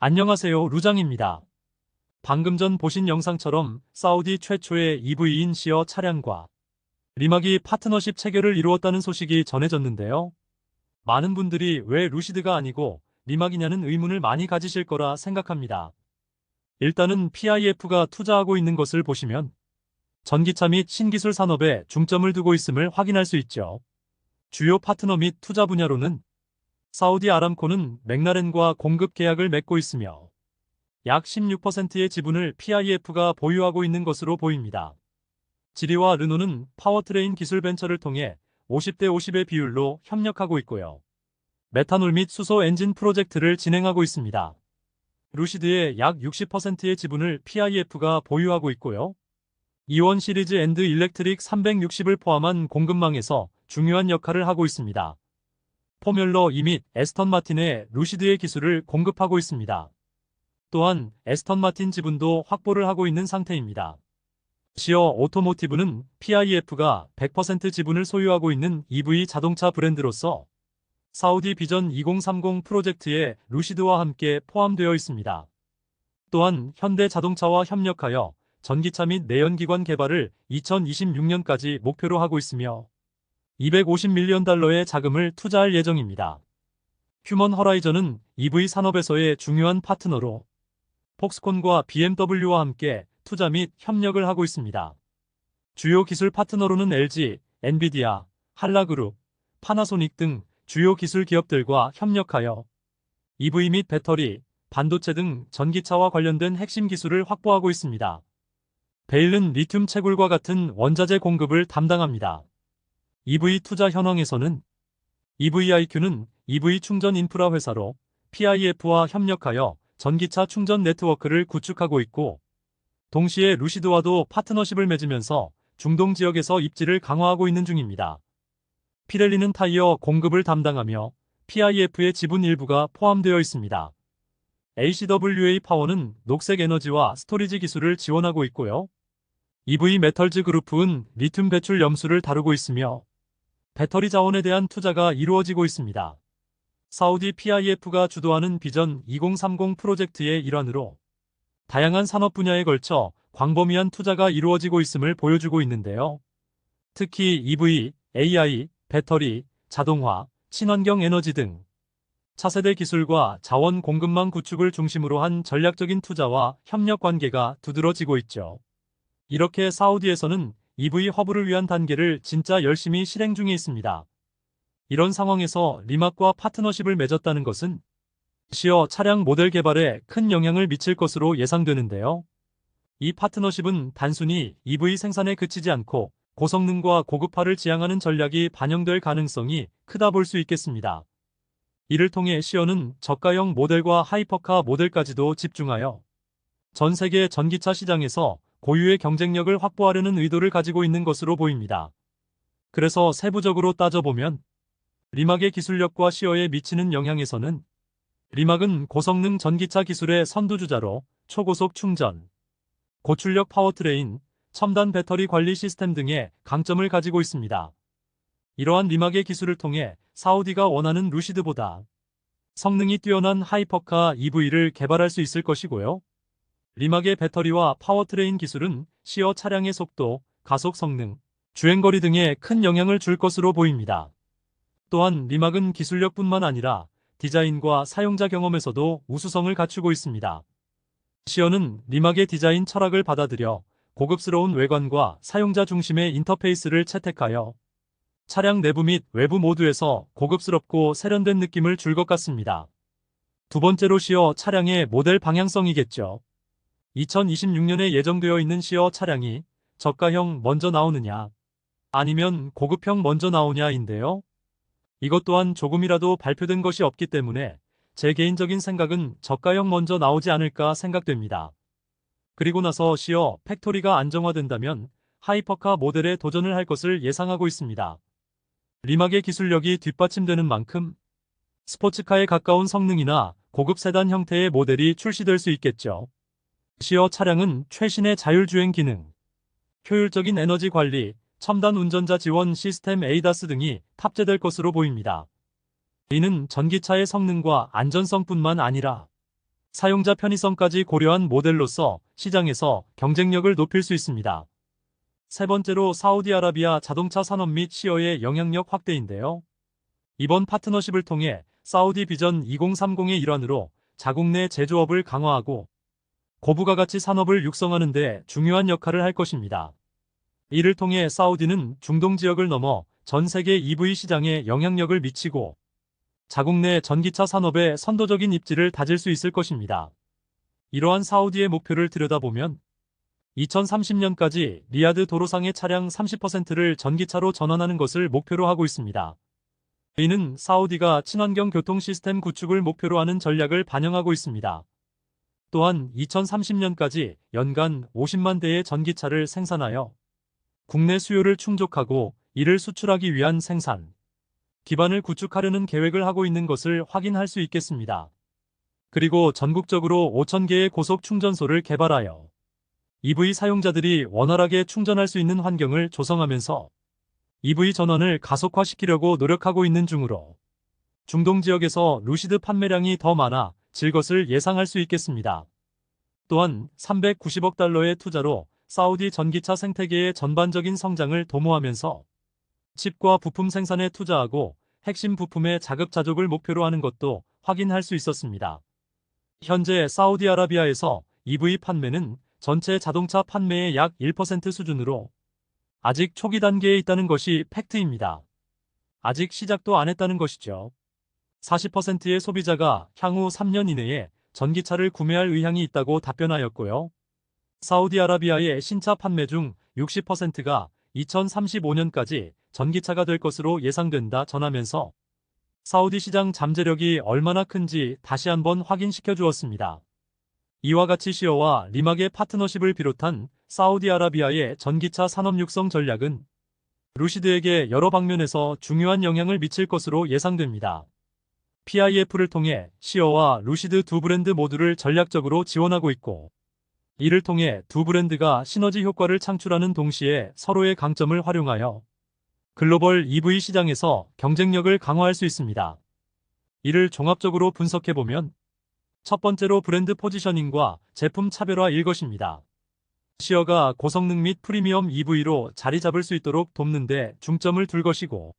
안녕하세요, 루장입니다. 방금 전 보신 영상처럼 사우디 최초의 EV인 시어 차량과 리막이 파트너십 체결을 이루었다는 소식이 전해졌는데요. 많은 분들이 왜 루시드가 아니고 리막이냐는 의문을 많이 가지실 거라 생각합니다. 일단은 PIF가 투자하고 있는 것을 보시면 전기차 및 신기술 산업에 중점을 두고 있음을 확인할 수 있죠. 주요 파트너 및 투자 분야로는 사우디 아람코는 맥라렌과 공급 계약을 맺고 있으며 약 16%의 지분을 PIF가 보유하고 있는 것으로 보입니다. 지리와 르노는 파워트레인 기술 벤처를 통해 50대 50의 비율로 협력하고 있고요. 메탄올 및 수소 엔진 프로젝트를 진행하고 있습니다. 루시드의 약 60%의 지분을 PIF가 보유하고 있고요. 이원 시리즈 앤드 일렉트릭 360을 포함한 공급망에서 중요한 역할을 하고 있습니다. 포뮬러 2 및 에스턴 마틴의 루시드의 기술을 공급하고 있습니다. 또한 에스턴 마틴 지분도 확보를 하고 있는 상태입니다. 시어 오토모티브는 PIF가 100% 지분을 소유하고 있는 EV 자동차 브랜드로서 사우디 비전 2030 프로젝트에 루시드와 함께 포함되어 있습니다. 또한 현대 자동차와 협력하여 전기차 및 내연기관 개발을 2026년까지 목표로 하고 있으며 250밀리언 달러의 자금을 투자할 예정입니다. 휴먼 허라이전은 EV 산업에서의 중요한 파트너로 폭스콘과 BMW와 함께 투자 및 협력을 하고 있습니다. 주요 기술 파트너로는 LG, 엔비디아, 한라그룹, 파나소닉 등 주요 기술 기업들과 협력하여 EV 및 배터리, 반도체 등 전기차와 관련된 핵심 기술을 확보하고 있습니다. 베일은 리튬 채굴과 같은 원자재 공급을 담당합니다. EV 투자 현황에서는 EVIQ는 EV 충전 인프라 회사로 PIF와 협력하여 전기차 충전 네트워크를 구축하고 있고, 동시에 루시드와도 파트너십을 맺으면서 중동 지역에서 입지를 강화하고 있는 중입니다. 피렐리는 타이어 공급을 담당하며 PIF의 지분 일부가 포함되어 있습니다. ACWA 파워는 녹색 에너지와 스토리지 기술을 지원하고 있고요. EV 메털즈 그룹은 리튬 배출 염수를 다루고 있으며 배터리 자원에 대한 투자가 이루어지고 있습니다. 사우디 PIF가 주도하는 비전 2030 프로젝트의 일환으로 다양한 산업 분야에 걸쳐 광범위한 투자가 이루어지고 있음을 보여주고 있는데요. 특히 EV, AI, 배터리, 자동화, 친환경 에너지 등 차세대 기술과 자원 공급망 구축을 중심으로 한 전략적인 투자와 협력 관계가 두드러지고 있죠. 이렇게 사우디에서는 EV 허브를 위한 단계를 진짜 열심히 실행 중에 있습니다. 이런 상황에서 리막과 파트너십을 맺었다는 것은 시어 차량 모델 개발에 큰 영향을 미칠 것으로 예상되는데요. 이 파트너십은 단순히 EV 생산에 그치지 않고 고성능과 고급화를 지향하는 전략이 반영될 가능성이 크다 볼 수 있겠습니다. 이를 통해 시어는 저가형 모델과 하이퍼카 모델까지도 집중하여 전 세계 전기차 시장에서 고유의 경쟁력을 확보하려는 의도를 가지고 있는 것으로 보입니다. 그래서 세부적으로 따져보면 리막의 기술력과 시어에 미치는 영향에서는 리막은 고성능 전기차 기술의 선두주자로 초고속 충전, 고출력 파워트레인, 첨단 배터리 관리 시스템 등의 강점을 가지고 있습니다. 이러한 리막의 기술을 통해 사우디가 원하는 루시드보다 성능이 뛰어난 하이퍼카 EV를 개발할 수 있을 것이고요. 리막의 배터리와 파워트레인 기술은 시어 차량의 속도, 가속 성능, 주행거리 등에 큰 영향을 줄 것으로 보입니다. 또한 리막은 기술력뿐만 아니라 디자인과 사용자 경험에서도 우수성을 갖추고 있습니다. 시어는 리막의 디자인 철학을 받아들여 고급스러운 외관과 사용자 중심의 인터페이스를 채택하여 차량 내부 및 외부 모두에서 고급스럽고 세련된 느낌을 줄 것 같습니다. 두 번째로 시어 차량의 모델 방향성이겠죠. 2026년에 예정되어 있는 시어 차량이 저가형 먼저 나오느냐, 아니면 고급형 먼저 나오냐인데요. 이것 또한 조금이라도 발표된 것이 없기 때문에 제 개인적인 생각은 저가형 먼저 나오지 않을까 생각됩니다. 그리고 나서 시어 팩토리가 안정화된다면 하이퍼카 모델에 도전을 할 것을 예상하고 있습니다. 리막의 기술력이 뒷받침되는 만큼 스포츠카에 가까운 성능이나 고급 세단 형태의 모델이 출시될 수 있겠죠. 시어 차량은 최신의 자율주행 기능, 효율적인 에너지 관리, 첨단 운전자 지원 시스템 ADAS 등이 탑재될 것으로 보입니다. 이는 전기차의 성능과 안전성뿐만 아니라 사용자 편의성까지 고려한 모델로서 시장에서 경쟁력을 높일 수 있습니다. 세 번째로 사우디아라비아 자동차 산업 및 시어의 영향력 확대인데요. 이번 파트너십을 통해 사우디 비전 2030의 일환으로 자국 내 제조업을 강화하고 고부가가치 산업을 육성하는 데 중요한 역할을 할 것입니다. 이를 통해 사우디는 중동 지역을 넘어 전 세계 EV 시장에 영향력을 미치고 자국 내 전기차 산업의 선도적인 입지를 다질 수 있을 것입니다. 이러한 사우디의 목표를 들여다보면 2030년까지 리야드 도로상의 차량 30%를 전기차로 전환하는 것을 목표로 하고 있습니다. 이는 사우디가 친환경 교통 시스템 구축을 목표로 하는 전략을 반영하고 있습니다. 또한 2030년까지 연간 50만 대의 전기차를 생산하여 국내 수요를 충족하고 이를 수출하기 위한 생산 기반을 구축하려는 계획을 하고 있는 것을 확인할 수 있겠습니다. 그리고 전국적으로 5,000개의 고속 충전소를 개발하여 EV 사용자들이 원활하게 충전할 수 있는 환경을 조성하면서 EV 전환을 가속화시키려고 노력하고 있는 중으로 중동 지역에서 루시드 판매량이 더 많아질 것을 예상할 수 있겠습니다. 또한 390억 달러의 투자로 사우디 전기차 생태계의 전반적인 성장을 도모하면서 칩과 부품 생산에 투자하고 핵심 부품의 자급자족을 목표로 하는 것도 확인할 수 있었습니다. 현재 사우디아라비아에서 EV 판매는 전체 자동차 판매의 약 1% 수준으로 아직 초기 단계에 있다는 것이 팩트입니다. 아직 시작도 안 했다는 것이죠. 40%의 소비자가 향후 3년 이내에 전기차를 구매할 의향이 있다고 답변하였고요. 사우디아라비아의 신차 판매 중 60%가 2035년까지 전기차가 될 것으로 예상된다 전하면서 사우디 시장 잠재력이 얼마나 큰지 다시 한번 확인시켜 주었습니다. 이와 같이 시어와 리막의 파트너십을 비롯한 사우디아라비아의 전기차 산업 육성 전략은 루시드에게 여러 방면에서 중요한 영향을 미칠 것으로 예상됩니다. PIF를 통해 시어와 루시드 두 브랜드 모두를 전략적으로 지원하고 있고 이를 통해 두 브랜드가 시너지 효과를 창출하는 동시에 서로의 강점을 활용하여 글로벌 EV 시장에서 경쟁력을 강화할 수 있습니다. 이를 종합적으로 분석해보면 첫 번째로 브랜드 포지셔닝과 제품 차별화일 것입니다. 시어가 고성능 및 프리미엄 EV로 자리 잡을 수 있도록 돕는 데 중점을 둘 것이고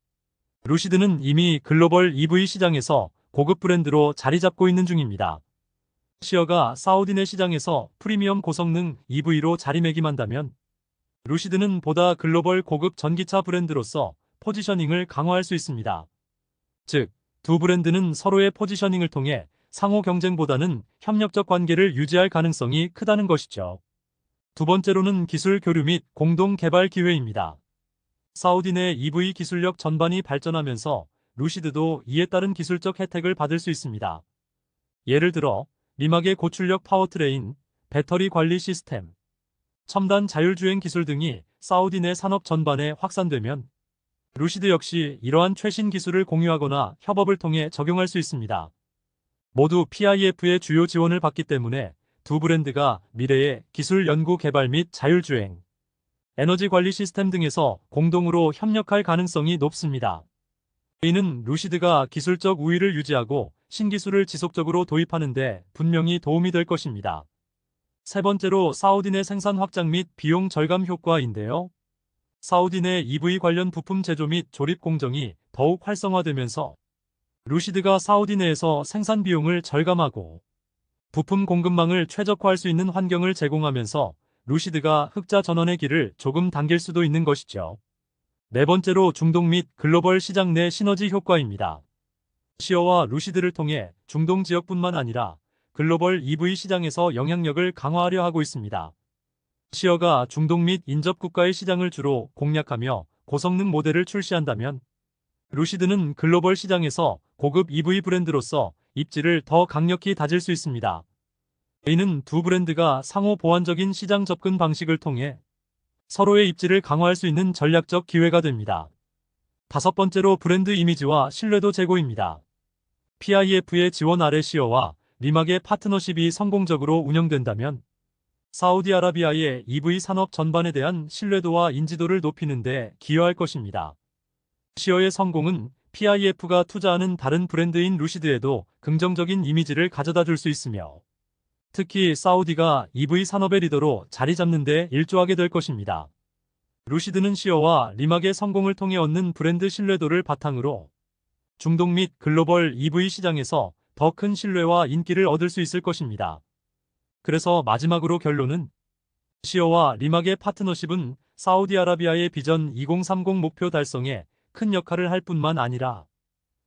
루시드는 이미 글로벌 EV 시장에서 고급 브랜드로 자리 잡고 있는 중입니다. 시어가 사우디 내 시장에서 프리미엄 고성능 EV로 자리매김한다면 루시드는 보다 글로벌 고급 전기차 브랜드로서 포지셔닝을 강화할 수 있습니다. 즉, 두 브랜드는 서로의 포지셔닝을 통해 상호 경쟁보다는 협력적 관계를 유지할 가능성이 크다는 것이죠. 두 번째로는 기술 교류 및 공동 개발 기회입니다. 사우디 내 EV 기술력 전반이 발전하면서 루시드도 이에 따른 기술적 혜택을 받을 수 있습니다. 예를 들어 리막의 고출력 파워트레인, 배터리 관리 시스템, 첨단 자율주행 기술 등이 사우디 내 산업 전반에 확산되면 루시드 역시 이러한 최신 기술을 공유하거나 협업을 통해 적용할 수 있습니다. 모두 PIF의 주요 지원을 받기 때문에 두 브랜드가 미래의 기술 연구 개발 및 자율주행, 에너지 관리 시스템 등에서 공동으로 협력할 가능성이 높습니다. 이는 루시드가 기술적 우위를 유지하고 신기술을 지속적으로 도입하는 데 분명히 도움이 될 것입니다. 세 번째로 사우디 내 생산 확장 및 비용 절감 효과인데요. 사우디 내 EV 관련 부품 제조 및 조립 공정이 더욱 활성화되면서 루시드가 사우디 내에서 생산 비용을 절감하고 부품 공급망을 최적화할 수 있는 환경을 제공하면서 루시드가 흑자 전환의 길을 조금 당길 수도 있는 것이죠. 네 번째로 중동 및 글로벌 시장 내 시너지 효과입니다. 시어와 루시드를 통해 중동 지역뿐만 아니라 글로벌 EV 시장에서 영향력을 강화하려 하고 있습니다. 시어가 중동 및 인접 국가의 시장을 주로 공략하며 고성능 모델을 출시한다면 루시드는 글로벌 시장에서 고급 EV 브랜드로서 입지를 더 강력히 다질 수 있습니다. 이는 두 브랜드가 상호 보완적인 시장 접근 방식을 통해 서로의 입지를 강화할 수 있는 전략적 기회가 됩니다. 다섯 번째로 브랜드 이미지와 신뢰도 제고입니다. PIF의 지원 아래 시어와 리막의 파트너십이 성공적으로 운영된다면 사우디아라비아의 EV 산업 전반에 대한 신뢰도와 인지도를 높이는 데 기여할 것입니다. 시어의 성공은 PIF가 투자하는 다른 브랜드인 루시드에도 긍정적인 이미지를 가져다 줄 수 있으며 특히 사우디가 EV 산업의 리더로 자리 잡는 데 일조하게 될 것입니다. 루시드는 시어와 리막의 성공을 통해 얻는 브랜드 신뢰도를 바탕으로 중동 및 글로벌 EV 시장에서 더 큰 신뢰와 인기를 얻을 수 있을 것입니다. 그래서 마지막으로 결론은 시어와 리막의 파트너십은 사우디아라비아의 비전 2030 목표 달성에 큰 역할을 할 뿐만 아니라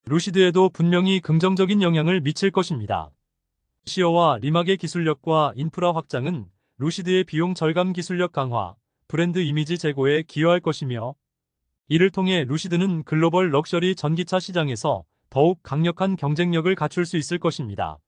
루시드에도 분명히 긍정적인 영향을 미칠 것입니다. 시어와 리막의 기술력과 인프라 확장은 루시드의 비용 절감 기술력 강화, 브랜드 이미지 제고에 기여할 것이며 이를 통해 루시드는 글로벌 럭셔리 전기차 시장에서 더욱 강력한 경쟁력을 갖출 수 있을 것입니다.